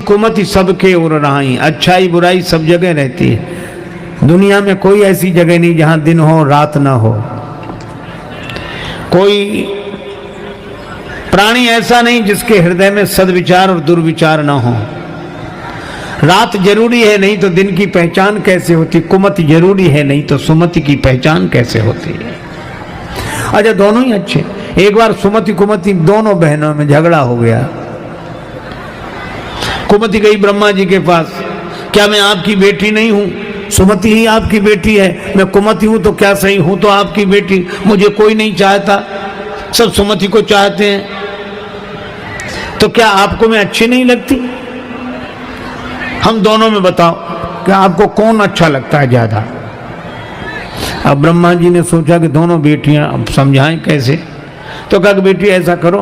कुमति सबके उर रहाई, अच्छाई बुराई सब जगह रहती है। दुनिया में कोई ऐसी जगह नहीं जहां दिन हो रात ना हो। कोई प्राणी ऐसा नहीं जिसके हृदय में सद्विचार और दुर्विचार ना हो। रात जरूरी है, नहीं तो दिन की पहचान कैसे होती। कुमति जरूरी है, नहीं तो सुमति की पहचान कैसे होती है। अच्छा, दोनों ही अच्छे। एक बार सुमति कुमति दोनों बहनों में झगड़ा हो गया। कुमति गई ब्रह्मा जी के पास, क्या मैं आपकी बेटी नहीं हूं? सुमति ही आपकी बेटी है। मैं कुमति हूं तो क्या सही, हूं तो आपकी बेटी। मुझे कोई नहीं चाहता, सब सुमति को चाहते हैं। तो क्या आपको मैं अच्छी नहीं लगती? हम दोनों में बताओ कि आपको कौन अच्छा लगता है ज्यादा? अब ब्रह्मा जी ने सोचा कि दोनों बेटियां, अब समझाएं कैसे। तो कहा कि बेटी ऐसा करो,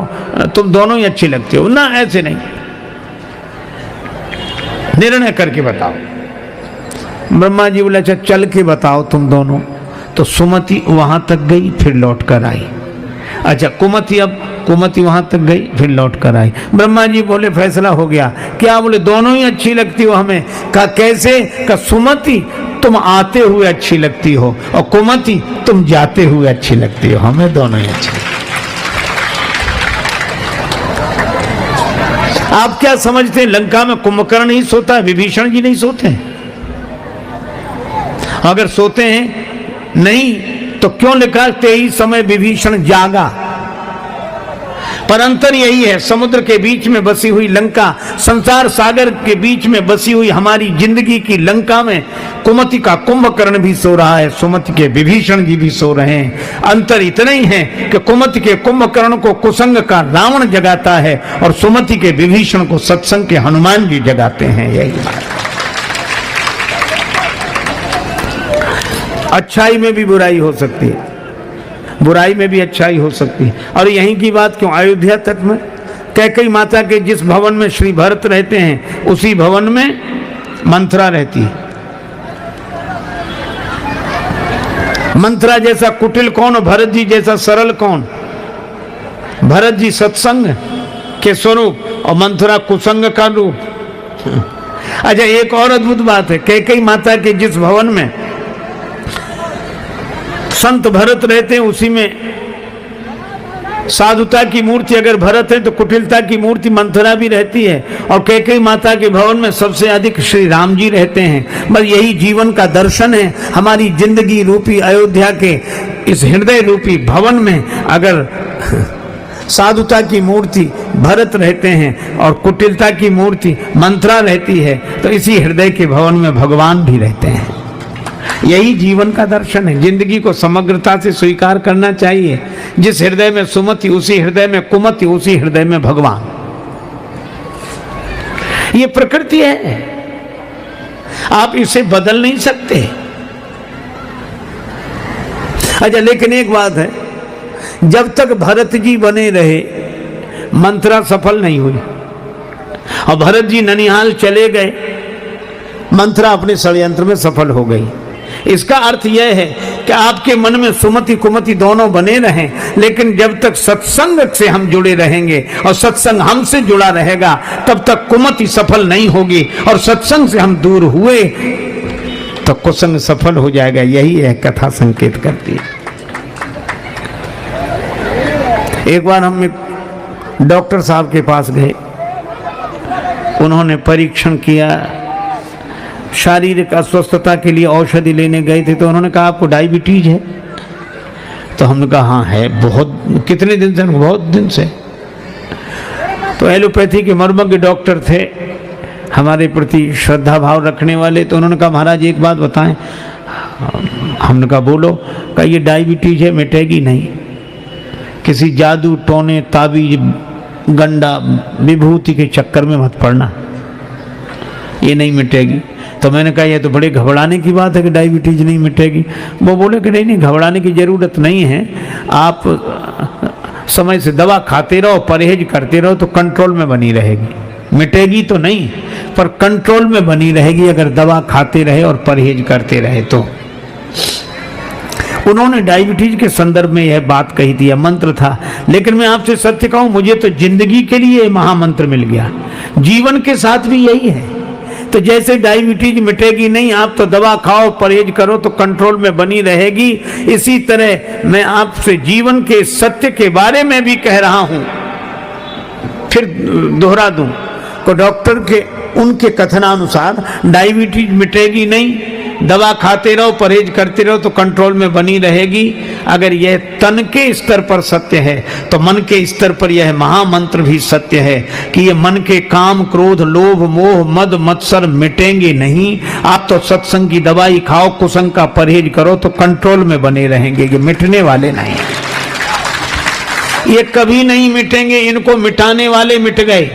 तुम दोनों ही अच्छी लगती हो ना, ऐसे नहीं, निर्णय करके बताओ। ब्रह्मा जी बोले अच्छा चल के बताओ तुम दोनों। तो सुमति वहां तक गई, फिर लौट कर आई। अच्छा, कुमति वहां तक गई, फिर लौट कर आई। ब्रह्मा जी बोले फैसला हो गया। क्या? बोले दोनों ही अच्छी लगती हो हमें। कहा कैसे? कहा सुमति तुम आते हुए अच्छी लगती हो और कुमति तुम जाते हुए अच्छी लगती हो, हमें दोनों ही अच्छी। आप क्या समझते हैं लंका में कुंभकर्ण ही सोता है, विभीषण जी नहीं सोते हैं? अगर सोते हैं नहीं तो क्यों लिखा तेई समय विभीषण जागा? पर अंतर यही है, समुद्र के बीच में बसी हुई लंका, संसार सागर के बीच में बसी हुई हमारी जिंदगी की लंका में कुमति का कुंभकर्ण भी सो रहा है, सुमति के विभीषण जी भी सो रहे हैं। अंतर इतना ही है कि कुमति के कुंभकर्ण को कुसंग का रावण जगाता है और सुमति के विभीषण को सत्संग के हनुमान जी जगाते हैं। यही बात। अच्छाई में भी बुराई हो सकती है, बुराई में भी अच्छाई हो सकती है। और यहीं की बात क्यों, अयोध्या तक में कैकेयी माता के जिस भवन में श्री भरत रहते हैं उसी भवन में मंथरा रहती है। मंथरा जैसा कुटिल कौन, भरत जी जैसा सरल कौन? भरत जी सत्संग के स्वरूप और मंथरा कुसंग का रूप। अच्छा, एक और अद्भुत बात है, कैकेयी माता के जिस भवन में संत भरत रहते हैं उसी में साधुता की मूर्ति अगर भरत है तो कुटिलता की मूर्ति मंथरा भी रहती है। और कैकेयी माता के भवन में सबसे अधिक श्री राम जी रहते हैं। बस यही जीवन का दर्शन है। हमारी जिंदगी रूपी अयोध्या के इस हृदय रूपी भवन में अगर साधुता की मूर्ति भरत रहते हैं और कुटिलता की मूर्ति मंथरा रहती है तो इसी हृदय के भवन में भगवान भी रहते हैं। यही जीवन का दर्शन है। जिंदगी को समग्रता से स्वीकार करना चाहिए। जिस हृदय में सुमति उसी हृदय में कुमति, उसी हृदय में भगवान। ये प्रकृति है, आप इसे बदल नहीं सकते। अच्छा, लेकिन एक बात है, जब तक भरत जी बने रहे मंथरा सफल नहीं हुई और भरत जी ननिहाल चले गए, मंथरा अपने षड्यंत्र में सफल हो गई। इसका अर्थ यह है कि आपके मन में सुमति कुमति दोनों बने रहें, लेकिन जब तक सत्संग से हम जुड़े रहेंगे और सत्संग हमसे जुड़ा रहेगा तब तक कुमति सफल नहीं होगी, और सत्संग से हम दूर हुए तो कुसंग सफल हो जाएगा। यही है कथा संकेत करती है। एक बार हम एक डॉक्टर साहब के पास गए, उन्होंने परीक्षण किया, शारीरिक अस्वस्थता के लिए औषधि लेने गए थे। तो उन्होंने कहा आपको डायबिटीज है? तो हमने कहा हाँ है। बहुत, कितने दिन से? बहुत दिन से। तो एलोपैथी के मर्मज्ञ डॉक्टर थे, हमारे प्रति श्रद्धा भाव रखने वाले। तो उन्होंने कहा महाराज एक बात बताएं। हमने कहा बोलो। कहा ये डायबिटीज है, मिटेगी नहीं, किसी जादू टोने ताबीज गंडा विभूति के चक्कर में मत पड़ना, ये नहीं मिटेगी। तो मैंने कहा ये तो बड़े घबराने की बात है कि डायबिटीज नहीं मिटेगी। वो बोले कि नहीं घबराने की जरूरत नहीं है, आप समय से दवा खाते रहो, परहेज करते रहो तो कंट्रोल में बनी रहेगी। मिटेगी तो नहीं पर कंट्रोल में बनी रहेगी अगर दवा खाते रहे और परहेज करते रहे तो। उन्होंने डायबिटीज के संदर्भ में यह बात कही थी, यह मंत्र था। लेकिन मैं आपसे सत्य कहूं, मुझे तो जिंदगी के लिए महामंत्र मिल गया। जीवन के साथ भी यही है। तो जैसे डायबिटीज मिटेगी नहीं, आप तो दवा खाओ, परहेज करो तो कंट्रोल में बनी रहेगी, इसी तरह मैं आपसे जीवन के सत्य के बारे में भी कह रहा हूं। फिर दोहरा दूं को डॉक्टर के उनके कथनानुसार डायबिटीज मिटेगी नहीं, दवा खाते रहो, परहेज करते रहो तो कंट्रोल में बनी रहेगी। अगर यह तन के स्तर पर सत्य है तो मन के स्तर पर यह महामंत्र भी सत्य है कि ये मन के काम, क्रोध, लोभ, मोह, मद, मत्सर मिटेंगे नहीं। आप तो सत्संग की दवाई खाओ, कुसंग का परहेज करो तो कंट्रोल में बने रहेंगे, ये मिटने वाले नहीं। ये कभी नहीं मिटेंगे, इनको मिटाने वाले मिट गए,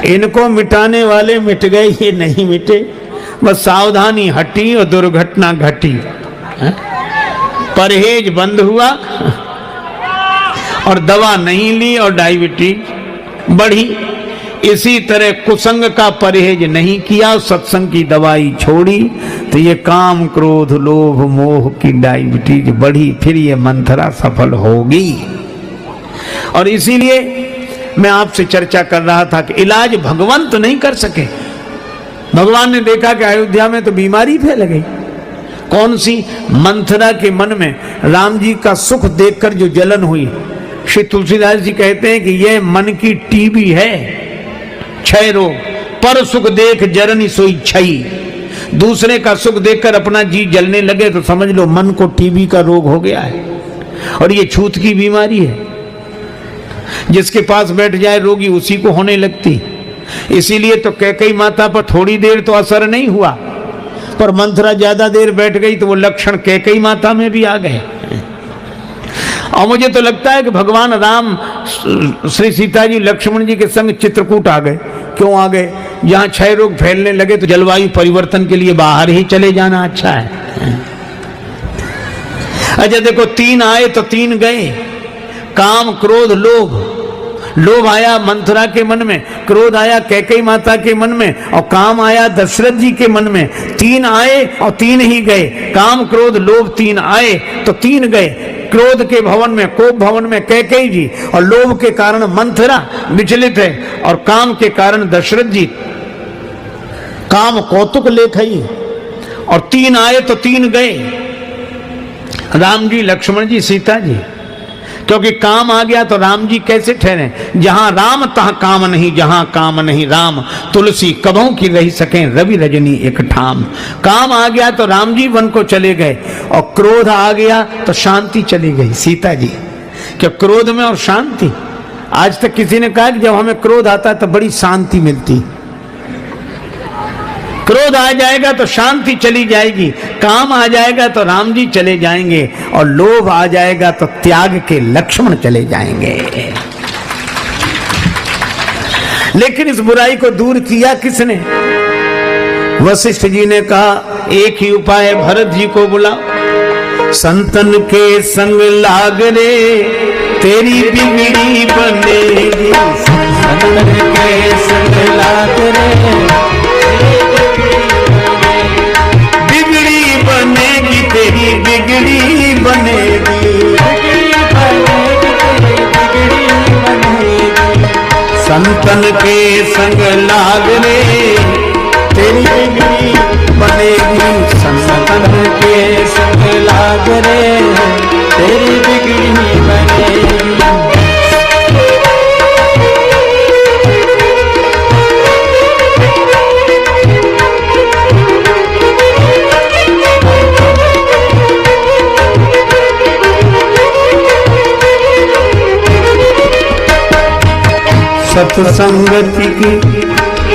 इनको मिटाने वाले मिट गए, ये नहीं मिटे। बस सावधानी हटी और दुर्घटना घटी, परहेज बंद हुआ और दवा नहीं ली और डायबिटीज बढ़ी। इसी तरह कुसंग का परहेज नहीं किया, सत्संग की दवाई छोड़ी तो ये काम, क्रोध, लोभ, मोह की डायबिटीज बढ़ी। फिर ये मंथरा सफल होगी। और इसीलिए मैं आपसे चर्चा कर रहा था कि इलाज भगवान तो नहीं कर सके। भगवान ने देखा कि अयोध्या में तो बीमारी फैल गई। कौन सी? मंथरा के मन में राम जी का सुख देखकर जो जलन हुई। श्री तुलसीदास जी कहते हैं कि यह मन की टीबी है, क्षय रोग। पर सुख देख जरनी सोई क्षयी। दूसरे का सुख देखकर अपना जी जलने लगे तो समझ लो मन को टीबी का रोग हो गया है। और ये छूत की बीमारी है, जिसके पास बैठ जाए रोगी उसी को होने लगती। इसीलिए तो कैकेयी माता पर थोड़ी देर तो असर नहीं हुआ, पर मंथरा ज्यादा देर बैठ गई तो वो लक्षण कैकेयी माता में भी आ गए। और मुझे तो लगता है कि भगवान राम श्री सीता जी लक्ष्मण जी के संग चित्रकूट आ गए। क्यों आ गए? जहां क्षय रोग फैलने लगे तो जलवायु परिवर्तन के लिए बाहर ही चले जाना अच्छा है। अच्छा देखो, 3 आए तो 3 गए। काम, क्रोध, लोभ। लोभ आया मंथरा के मन में, क्रोध आया कैकेयी माता के मन में और काम आया दशरथ जी के मन में। 3 आए और 3 ही गए। काम, क्रोध, लोभ 3 आए तो 3 गए। क्रोध के भवन में, कोप भवन में कैकेयी जी, और लोभ के कारण मंथरा विचलित है, और काम के कारण दशरथ जी। काम कौतुक लेखई, और 3 आए तो 3 गए। राम जी, लक्ष्मण जी, सीता जी। क्योंकि काम आ गया तो राम जी कैसे ठहरे? जहां राम तहां काम नहीं, जहां काम नहीं राम। तुलसी कभों की रही सके, रवि रजनी एक ठाम। काम आ गया तो राम जी वन को चले गए, और क्रोध आ गया तो शांति चली गई सीता जी। क्या क्रोध में और शांति? आज तक किसी ने कहा कि जब हमें क्रोध आता है तो बड़ी शांति मिलती। क्रोध आ जाएगा तो शांति चली जाएगी, काम आ जाएगा तो राम जी चले जाएंगे, और लोभ आ जाएगा तो त्याग के लक्ष्मण चले जाएंगे। लेकिन इस बुराई को दूर किया किसने? वशिष्ठ जी ने कहा एक ही उपाय, भरत जी को बुलाओ। संतन के संग लाग रे तेरी बिगड़ी बनेगी। संतन के संग लाग रे तेरी बिगड़ी बनेगी। संतन के संग लाग रे तेरी बिगड़ी बनेगी। संतन के संग लाग रे तेरी बिगड़ी बनेगी। सत्संगति की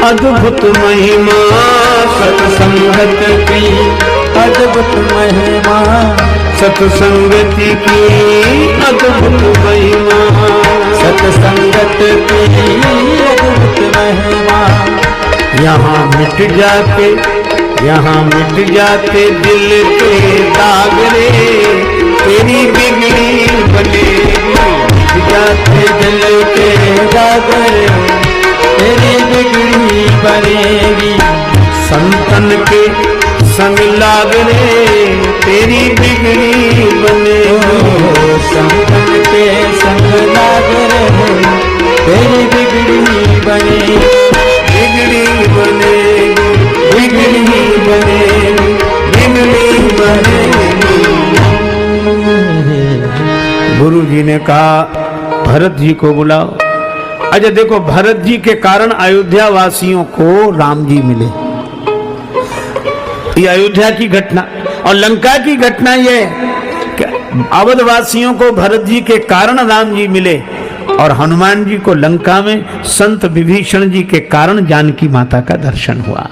अद्भुत महिमा, सत्संगत की अद्भुत महिमा, सत्संगति की अद्भुत महिमा, सत्संगत की अद्भुत महिमा। यहाँ मिट जाते दिल के दाग रे तेरी बिगड़ी बनेगी। जाते दिल के दाग रे तेरी बिगड़ी बनेगी। संतन के संग लाग रे तेरी बिगड़ी बनेगी। संतन के संग लाग रे तेरी बिगड़ी बने, बिगड़ी बनेगी, बिगड़ी बनेगी, बिगड़ी बनेगी। गुरु जी ने कहा भरत जी को बुलाओ। अच्छा देखो, भरत जी के कारण अयोध्या वासियों को राम जी मिले। ये अयोध्या की घटना और लंका की घटना ये अवध वासियों को भरत जी के कारण राम जी मिले और हनुमान जी को लंका में संत विभीषण जी के कारण जानकी माता का दर्शन हुआ।